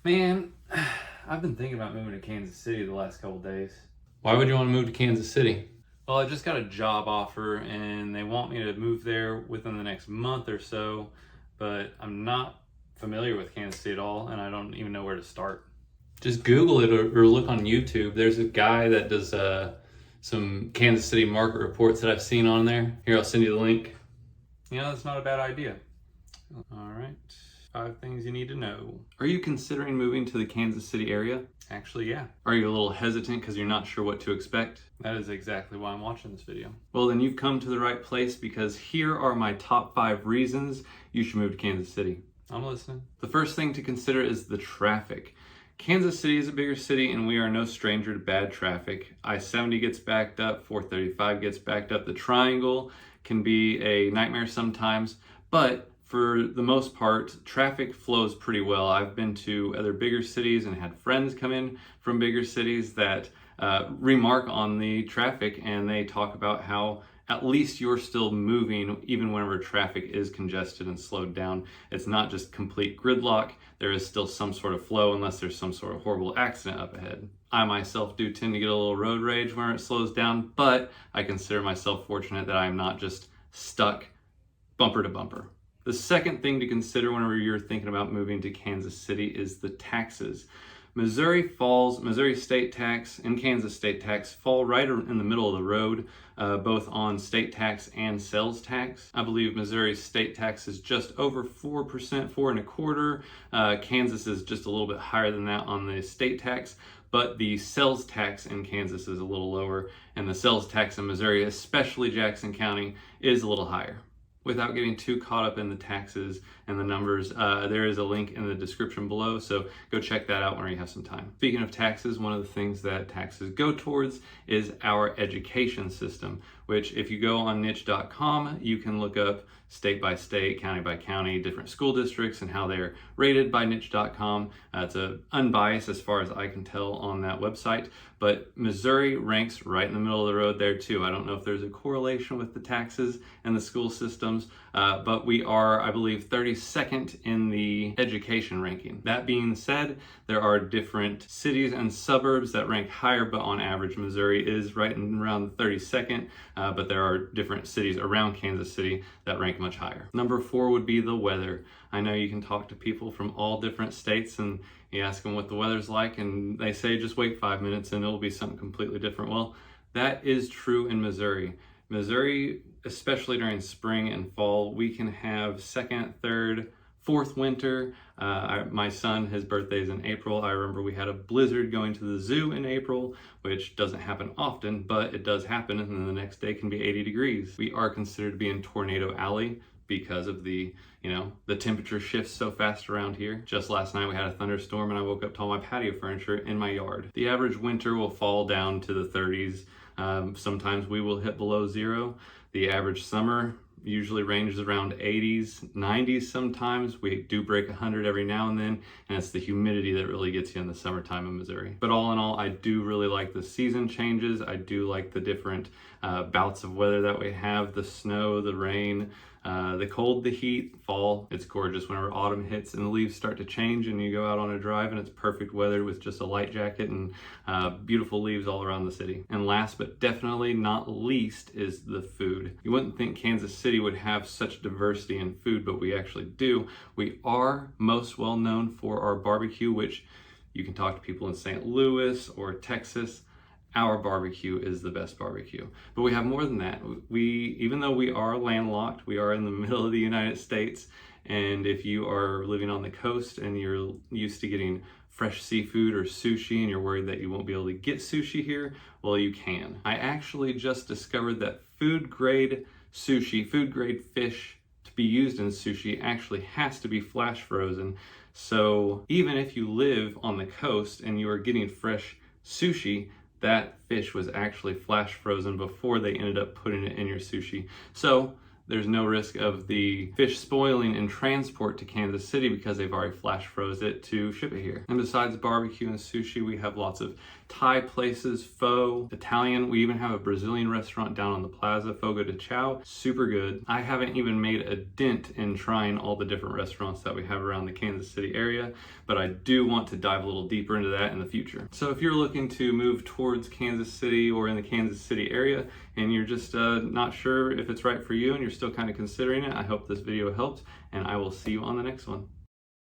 Man, I've been thinking about moving to Kansas City the last couple days. Why would you want to move to Kansas City? Well, I just got a job offer and they want me to move there within the next month or so, but I'm not familiar with Kansas City at all and I don't even know where to start. Just Google it or look on YouTube. There's a guy that does some Kansas City market reports that I've seen on there. Here, I'll send you the link. Yeah, that's not a bad idea. All right, 5 things you need to know. Are you considering moving to the Kansas City area? Actually, yeah. Are you a little hesitant because you're not sure what to expect? That is exactly why I'm watching this video. Well, then you've come to the right place because here are my top 5 reasons you should move to Kansas City. I'm listening. The first thing to consider is the traffic. Kansas City is a bigger city and we are no stranger to bad traffic. I-70 gets backed up, 435 gets backed up. The triangle can be a nightmare sometimes, but for the most part, traffic flows pretty well. I've been to other bigger cities and had friends come in from bigger cities that remark on the traffic, and they talk about how at least you're still moving even whenever traffic is congested and slowed down. It's not just complete gridlock. There is still some sort of flow unless there's some sort of horrible accident up ahead. I myself do tend to get a little road rage when it slows down, but I consider myself fortunate that I'm not just stuck bumper to bumper. The second thing to consider whenever you're thinking about moving to Kansas City is the taxes. Missouri state tax and Kansas state tax fall right in the middle of the road, both on state tax and sales tax. I believe Missouri's state tax is just over 4%, 4.25%. Kansas is just a little bit higher than that on the state tax, but the sales tax in Kansas is a little lower, and the sales tax in Missouri, especially Jackson County, is a little higher. Without getting too caught up in the taxes and the numbers, there is a link in the description below, so go check that out whenever you have some time. Speaking of taxes, one of the things that taxes go towards is our education system, which if you go on niche.com, you can look up state by state, county by county, different school districts and how they're rated by niche.com. It's unbiased as far as I can tell on that website, but Missouri ranks right in the middle of the road there too. I don't know if there's a correlation with the taxes and the school systems, but we are, I believe, 32nd in the education ranking. That being said, there are different cities and suburbs that rank higher, but on average, Missouri is right around the 32nd, but there are different cities around Kansas City that rank much higher. Number 4 would be the weather. I know you can talk to people from all different states and you ask them what the weather's like and they say just wait 5 minutes and it'll be something completely different. Well, that is true in Missouri. Missouri, especially during spring and fall, we can have second, third, fourth winter. My son, his birthday is in April. I remember we had a blizzard going to the zoo in April, which doesn't happen often, but it does happen, and then the next day can be 80 degrees. We are considered to be in Tornado Alley because of the temperature shifts so fast around here. Just last night we had a thunderstorm and I woke up to all my patio furniture in my yard. The average winter will fall down to the 30s. Sometimes we will hit below 0. The average summer usually ranges around 80s, 90s sometimes. We do break 100 every now and then, and it's the humidity that really gets you in the summertime in Missouri. But all in all, I do really like the season changes. I do like the different bouts of weather that we have, the snow, the rain, the cold, the heat, fall. It's gorgeous whenever autumn hits and the leaves start to change and you go out on a drive and it's perfect weather with just a light jacket and beautiful leaves all around the city. And last but definitely not least is the food. You wouldn't think Kansas City would have such diversity in food, but we actually do. We are most well known for our barbecue, which you can talk to people in St. Louis or Texas. Our barbecue is the best barbecue. But we have more than that. Even though we are landlocked, we are in the middle of the United States, and if you are living on the coast and you're used to getting fresh seafood or sushi and you're worried that you won't be able to get sushi here, well, you can. I actually just discovered that food grade sushi, food grade fish to be used in sushi actually has to be flash frozen. So even if you live on the coast and you are getting fresh sushi, that fish was actually flash frozen before they ended up putting it in your sushi. So There's no risk of the fish spoiling in transport to Kansas City because they've already flash froze it to ship it here. And besides barbecue and sushi, we have lots of Thai places, pho, Italian. We even have a Brazilian restaurant down on the plaza, Fogo de Chao. Super good. I haven't even made a dent in trying all the different restaurants that we have around the Kansas City area, but I do want to dive a little deeper into that in the future. So if you're looking to move towards Kansas City or in the Kansas City area and you're just not sure if it's right for you and you're still kind of considering it, I hope this video helped, and I will see you on the next one.